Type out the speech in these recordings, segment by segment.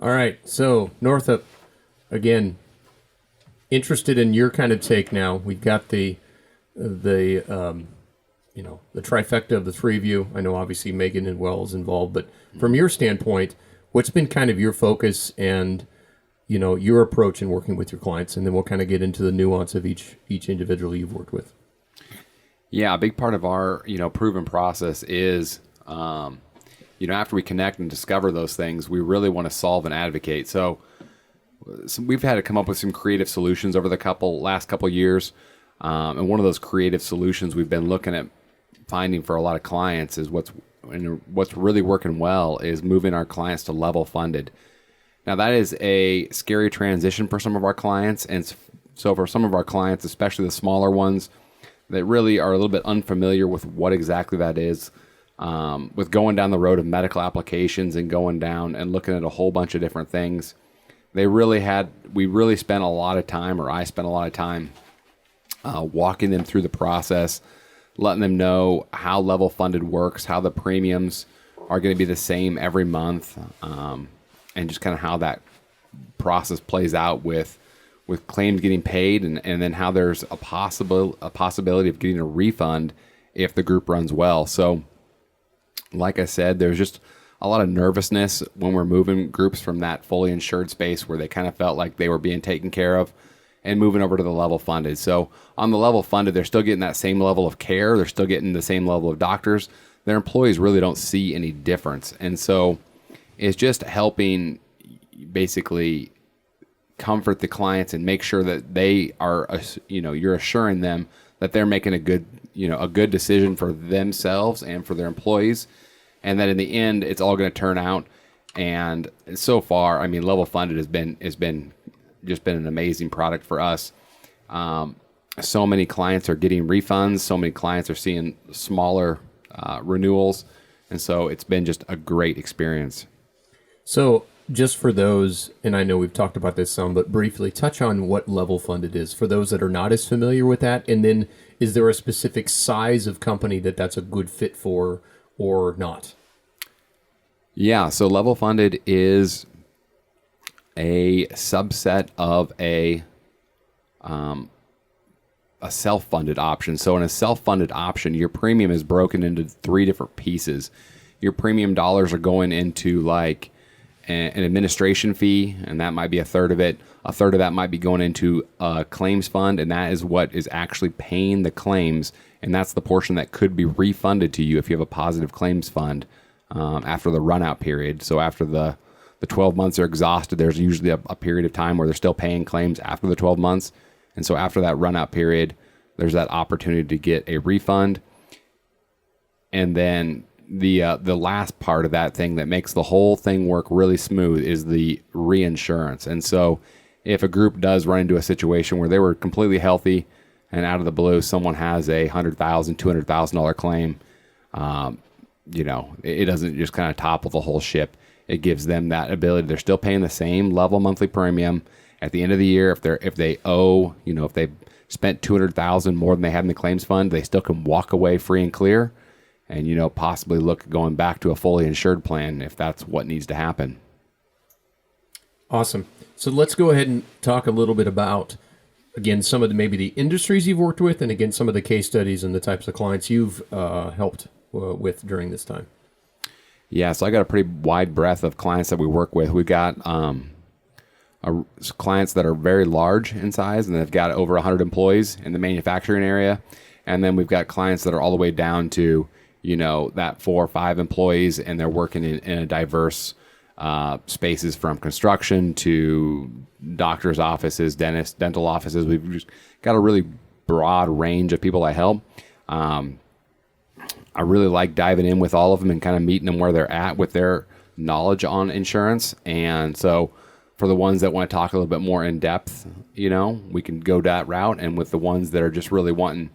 All right. So, Northup, again, interested in your kind of take now. We've got the the trifecta of the three of you. I know obviously Megan and Wells involved, but from your standpoint, what's been kind of your focus and your approach in working with your clients, and then we'll kind of get into the nuance of each individual you've worked with. Yeah, a big part of our proven process is after we connect and discover those things, we really want to solve and advocate. So we've had to come up with some creative solutions over the last couple years, and one of those creative solutions we've been looking at finding for a lot of clients is what's really working well is moving our clients to level funded. Now that is a scary transition for some of our clients, and so for some of our clients, especially the smaller ones, that really are a little bit unfamiliar with what exactly that is. With going down the road of medical applications and going down and looking at a whole bunch of different things, we really spent a lot of time, or I spent a lot of time, walking them through the process, letting them know how level funded works, how the premiums are going to be the same every month, and just kind of how that process plays out with claims getting paid, and then how there's a possibility of getting a refund if the group runs well. So like I said, there's just a lot of nervousness when we're moving groups from that fully insured space where they kind of felt like they were being taken care of and moving over to the level funded. So on the level funded, they're still getting that same level of care. They're still getting the same level of doctors. Their employees really don't see any difference. And so it's just helping basically comfort the clients and make sure that they are, you're assuring them that they're making a good decision for themselves and for their employees. And that in the end, it's all going to turn out. And so far, I mean, level funded has been an amazing product for us. So many clients are getting refunds. So many clients are seeing smaller renewals. And so it's been just a great experience. So just for those, and I know we've talked about this some, but briefly touch on what level funded is for those that are not as familiar with that. And then is there a specific size of company that's a good fit for or not? Yeah, so level funded is a subset of a self-funded option. So in a self-funded option, your premium is broken into three different pieces. Your premium dollars are going into like an administration fee, and that might be a third of it. A third of that might be going into a claims fund, and that is what is actually paying the claims, and that's the portion that could be refunded to you if you have a positive claims fund after the run-out period. So after the 12 months are exhausted, there's usually a period of time where they're still paying claims after the 12 months. And so after that run-out period, there's that opportunity to get a refund. And then the last part of that thing that makes the whole thing work really smooth is the reinsurance. And so if a group does run into a situation where they were completely healthy and out of the blue, someone has a $100,000, $200,000 claim, it doesn't just kind of topple the whole ship. It gives them that ability. They're still paying the same level monthly premium at the end of the year. If they owe, if they spent $200,000 more than they had in the claims fund, they still can walk away free and clear, and possibly look at going back to a fully insured plan if that's what needs to happen. Awesome. So let's go ahead and talk a little bit about, again, some of the industries you've worked with, and again, some of the case studies and the types of clients you've helped with during this time. Yeah, so I got a pretty wide breadth of clients that we work with. We've got clients that are very large in size, and they've got over 100 employees in the manufacturing area. And then we've got clients that are all the way down to, that 4 or 5 employees, and they're working in a diverse spaces, from construction to doctor's offices, dentists, dental offices. We've just got a really broad range of people I help. I really like diving in with all of them and kind of meeting them where they're at with their knowledge on insurance. And so for the ones that want to talk a little bit more in depth, we can go that route. And with the ones that are just really wanting,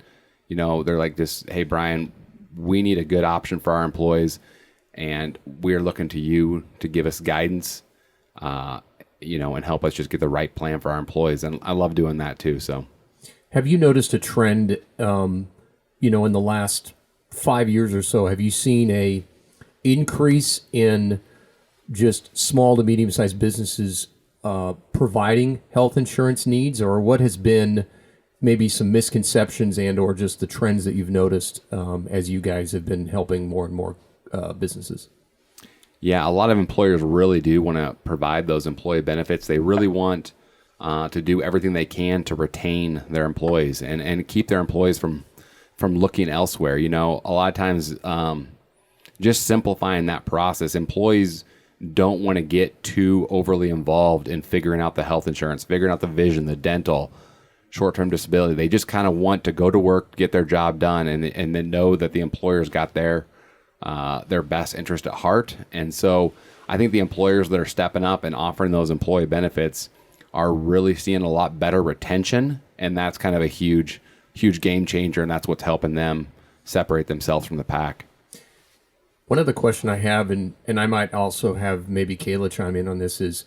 they're like this, hey, Brian, we need a good option for our employees, and we're looking to you to give us guidance, and help us just get the right plan for our employees. And I love doing that too. So have you noticed a trend, in the last 5 years or so? Have you seen a increase in just small to medium-sized businesses providing health insurance needs, or what has been maybe some misconceptions and or just the trends that you've noticed as you guys have been helping more and more businesses? Yeah, a lot of employers really do want to provide those employee benefits. They really want to do everything they can to retain their employees and keep their employees from looking elsewhere. You know, a lot of times just simplifying that process, employees don't want to get too overly involved in figuring out the health insurance, figuring out the vision, the dental, short-term disability. They just kind of want to go to work, get their job done, and then know that the employer's got their best interest at heart. And so I think the employers that are stepping up and offering those employee benefits are really seeing a lot better retention, and that's kind of a huge game changer, and that's what's helping them separate themselves from the pack. One other question I have, and I might also have maybe Kayla chime in on this, is,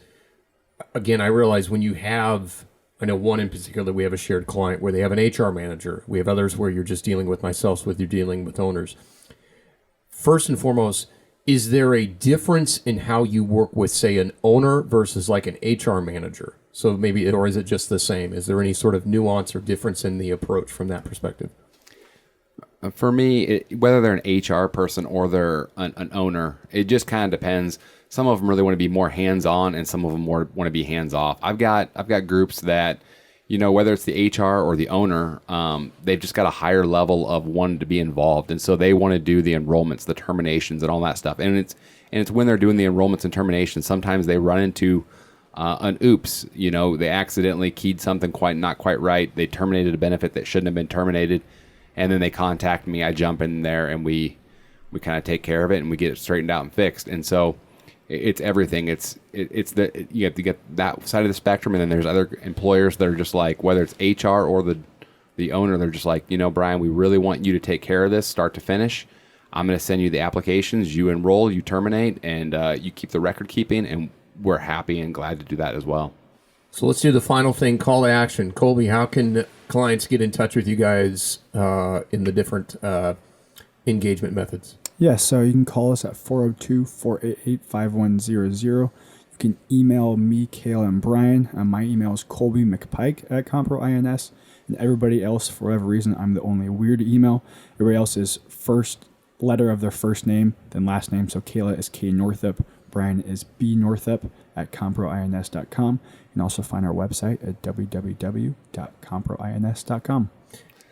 again, I realize when you have, I know one in particular, we have a shared client where they have an HR manager. We have others where you're just dealing with myself, with you're dealing with owners. First and foremost, is there a difference in how you work with, say, an owner versus like an HR manager? So maybe, or is it just the same? Is there any sort of nuance or difference in the approach from that perspective? For me, whether they're an HR person or they're an owner, it just kind of depends. Some of them really want to be more hands-on, and some of them more want to be hands-off. I've got groups that, you know, whether it's the HR or the owner, they've just got a higher level of wanting to be involved, and so they want to do the enrollments, the terminations, and all that stuff. And it's when they're doing the enrollments and terminations, sometimes they run into an oops. You know, they accidentally keyed something not quite right. They terminated a benefit that shouldn't have been terminated. And then they contact me, I jump in there, and we kind of take care of it, and we get it straightened out and fixed. And so it's everything. It's you have to get that side of the spectrum, and then there's other employers that are just like, whether it's HR or the owner, they're just like, you know, Brian, we really want you to take care of this start to finish. I'm going to send you the applications, you enroll, you terminate, and you keep the record keeping, and we're happy and glad to do that as well. So let's do the final thing, call to action. Colby, how can clients get in touch with you guys in the different engagement methods? Yeah, so you can call us at 402-488-5100. You can email me, Kale, and Brian. My email is colbymcpike@ComPro.ins. And everybody else, for whatever reason, I'm the only weird email. Everybody else is first letter of their first name, then last name. So Kayla is K Northup, Brian is B Northup at ComProINS.com. You can also find our website at www.comproins.com.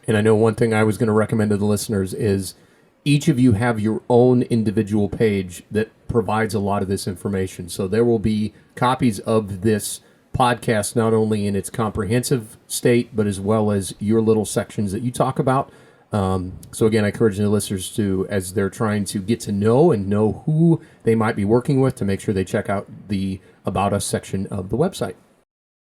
And I know one thing I was going to recommend to the listeners is each of you have your own individual page that provides a lot of this information. So there will be copies of this podcast, not only in its comprehensive state, but as well as your little sections that you talk about. So again, I encourage the listeners to, as they're trying to get to know and know who they might be working with, to make sure they check out the About Us section of the website.